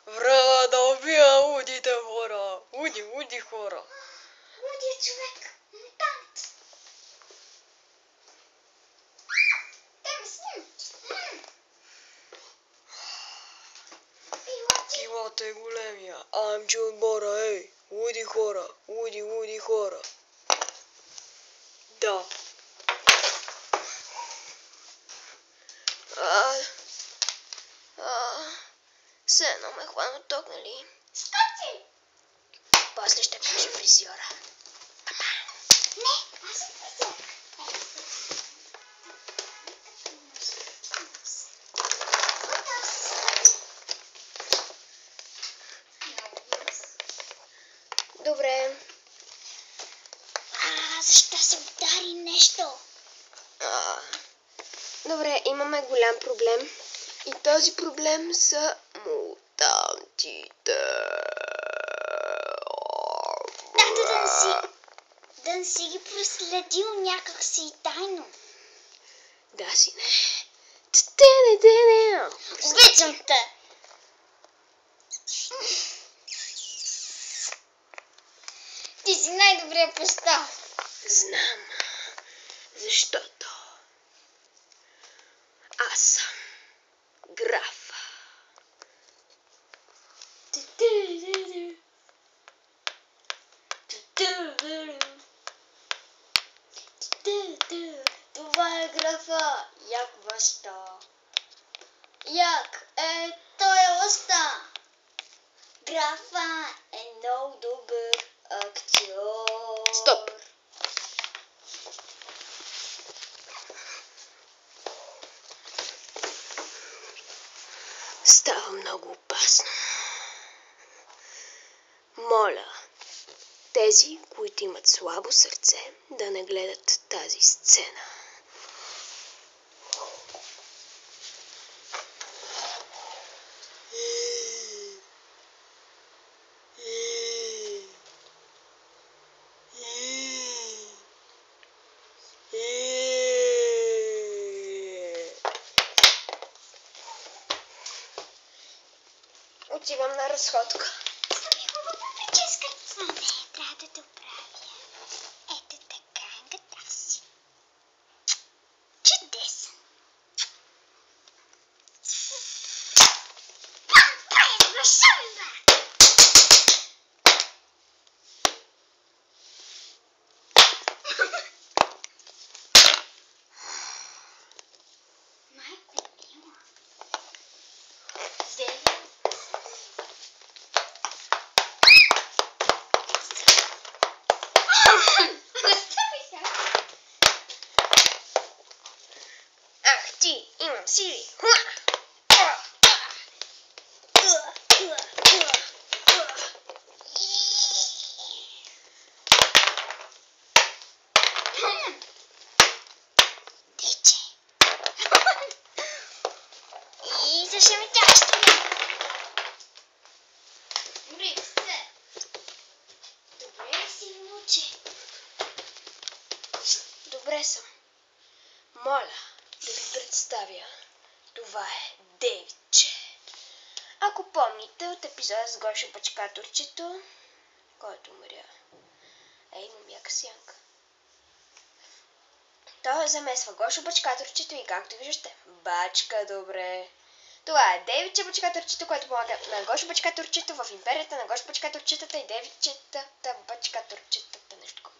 Време да убия лудите хора. Луди хора. Лудият човек. Мутант. Те ме снимат. Пилата е големия. Амче отбора, ей. Луди хора. Луди хора. Да. Все едно ме хвана ток, нали? Скочи! После ще кажа фризьора. Не, аз съм фризьор. Добре. Защо се удари нещо? Добре, имаме голям проблем. И този проблем са мутантите. Да не си ги проследил някак си тайно. Да си не. Обичам те! Ти си най-добрият постав. Знам. Защото аз съм граф. Това е графа. Як баща. Як е той оста. Графа е много добър актьор. Стоп. Става много опасно. Моля, тези, които имат слабо сърце, да не гледат тази сцена. Отивам на разходка. Ами хубава прическа. Не, трябва да те оправя. Ето така, готов си. Чудесен. Майко мила. Ах ти, имам сили. Тиче. И зашеметящо. Добре се. Добре си, внуче. Добре съм. Моля да ви представя. Това е Дейвче. Ако помните от епизода с Гошо бачкаторчето, който умря. Ей, момяка сянка. Той замесва Гошо бачкаторчето и както виждате, бачка добре. Това е Дейвче бачкаторчето, което помага на Гошо бачкаторчето в империята на Гошо бачкаторчетата и Дейвчетата бачкаторчетата, нещо такова.